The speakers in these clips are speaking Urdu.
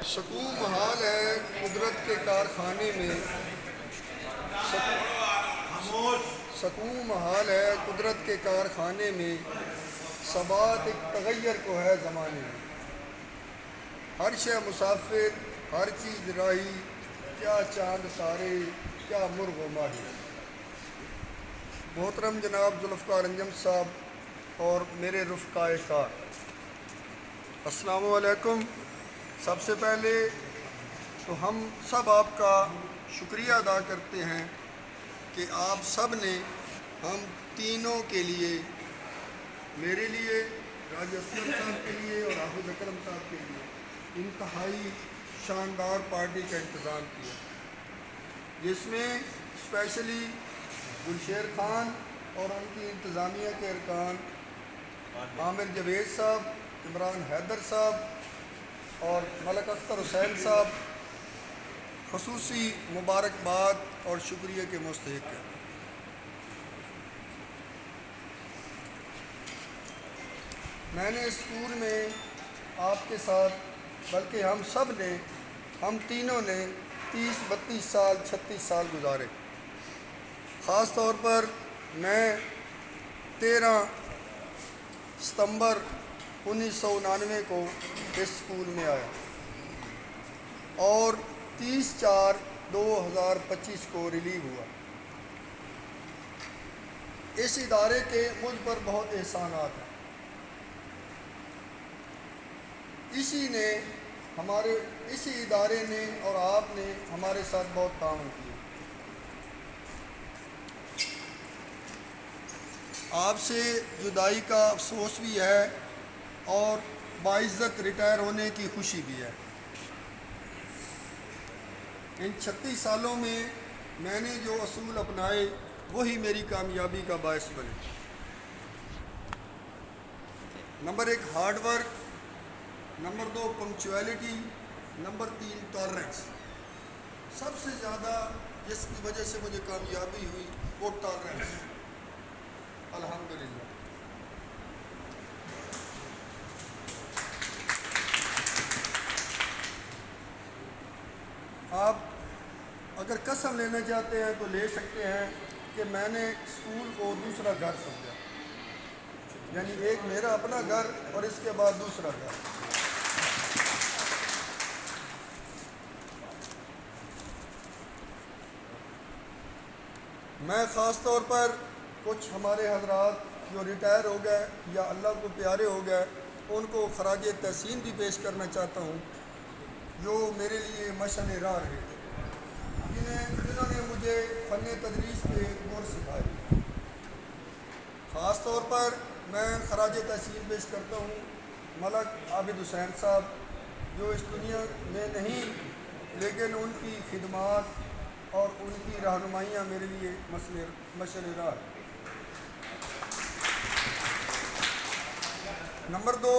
سکون محال ہے قدرت کے کارخانے میں سکون محال ہے قدرت کے کارخانے میں ثبات ایک تغیر کو ہے زمانے میں ہر شے مسافر ہر چیز راہی کیا چاند تارے کیا مرغ و ماہی محترم جناب ذوالفقار انجم صاحب اور میرے رفقائے کار السلام علیکم۔ سب سے پہلے تو ہم سب آپ کا شکریہ ادا کرتے ہیں کہ آپ سب نے ہم تینوں کے لیے، میرے لیے، راج اسلم صاحب کے لیے اور حافظ اکرم صاحب کے لیے انتہائی شاندار پارٹی کا انتظام کیا، جس میں اسپیشلی گلشیر خان اور ان کی انتظامیہ کے ارکان عامر جاوید صاحب، عمران حیدر صاحب اور ملک اختر حسین صاحب خصوصی مبارکباد اور شکریہ کے مستحق ہیں۔ میں نے اسکول میں آپ کے ساتھ، بلکہ ہم تینوں نے 30-32 سال 36 سال گزارے۔ خاص طور پر میں 13 ستمبر 1999 کو اس اسکول میں آیا اور 30/4/2025 کو ریلیو ہوا۔ اس ادارے کے مجھ پر بہت احسانات ہیں۔ اسی ادارے نے اور آپ نے ہمارے ساتھ بہت تعاون کیا۔ آپ سے جدائی کا افسوس بھی ہے اور باعزت ریٹائر ہونے کی خوشی بھی ہے۔ ان 36 سالوں میں نے جو اصول اپنائے وہی میری کامیابی کا باعث بنے۔ Number 1 hard work, number 2 punctuality, number 3 tolerance. سب سے زیادہ جس کی وجہ سے مجھے کامیابی ہوئی وہ ٹالرنس، الحمدللہ۔ آپ اگر قسم لینا چاہتے ہیں تو لے سکتے ہیں کہ میں نے اسکول کو دوسرا گھر سمجھا، یعنی ایک میرا اپنا گھر اور اس کے بعد دوسرا گھر۔ میں خاص طور پر کچھ ہمارے حضرات جو ریٹائر ہو گئے یا اللہ کو پیارے ہو گئے ان کو خراج تحسین بھی پیش کرنا چاہتا ہوں، جو میرے لیے مشعل راہ رہے، جنہوں نے مجھے فن تدریس کے گور سکھائے۔ خاص طور پر میں خراج تحسین پیش کرتا ہوں ملک عابد حسین صاحب، جو اس دنیا میں نہیں لیکن ان کی خدمات اور ان کی رہنمائیاں میرے لیے مشعل راہ ہے۔ نمبر 2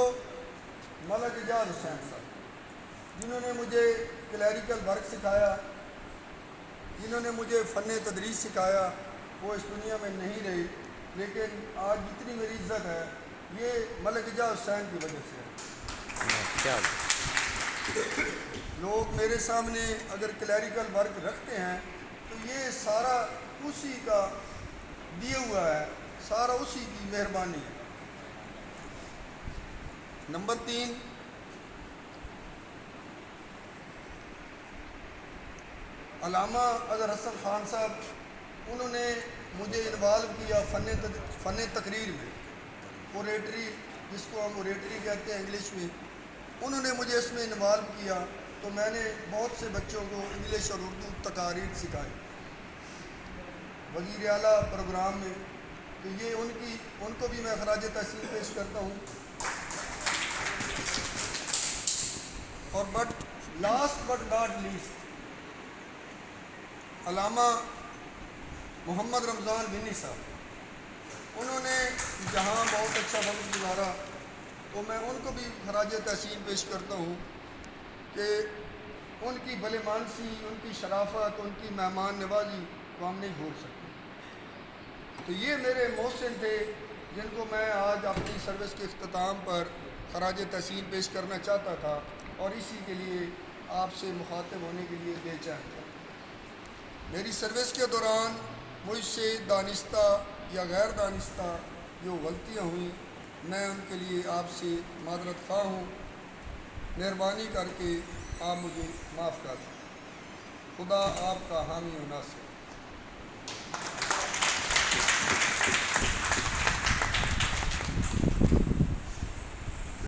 ملک اعجاز حسین صاحب، جنہوں نے مجھے کلیریکل ورک سکھایا، جنہوں نے مجھے فن تدریس سکھایا۔ وہ اس دنیا میں نہیں رہے لیکن آج جتنی میری عزت ہے یہ ملک اعجاز حسین کی وجہ سے ہے۔ لوگ میرے سامنے اگر کلیریکل ورک رکھتے ہیں تو یہ سارا اسی کا دیا ہوا ہے، سارا اسی کی مہربانی ہے۔ نمبر 3 علامہ اظہر حسن خان صاحب، انہوں نے مجھے انوالو کیا فن تقریر میں، اوریٹری، جس کو ہم اوریٹری کہتے ہیں انگلش میں۔ انہوں نے مجھے اس میں انوالو کیا تو میں نے بہت سے بچوں کو انگلش اور اردو تقاریر سکھائی وزیر اعلیٰ پروگرام میں، تو یہ ان کو بھی میں خراج تحسین پیش کرتا ہوں۔ اور لاسٹ بٹ ناٹ لیسٹ علامہ محمد رمضان بنی صاحب، انہوں نے جہاں بہت اچھا وقت گزارا تو میں ان کو بھی خراج تحسین پیش کرتا ہوں کہ ان کی بھلے مانسی، ان کی شرافت، ان کی مہمان نوازی کو ہم نہیں بھول سکتے۔ تو یہ میرے محسن تھے جن کو میں آج اپنی سروس کے اختتام پر خراج تحسین پیش کرنا چاہتا تھا، اور اسی کے لیے آپ سے مخاطب ہونے کے لیے بے چین تھا۔ میری سروس کے دوران مجھ سے دانستہ یا غیر دانستہ جو غلطیاں ہوئیں، میں ان کے لیے آپ سے معذرت خواہ ہوں۔ مہربانی کر کے آپ مجھے معاف کر دیں۔ خدا آپ کا حامی و ناصر۔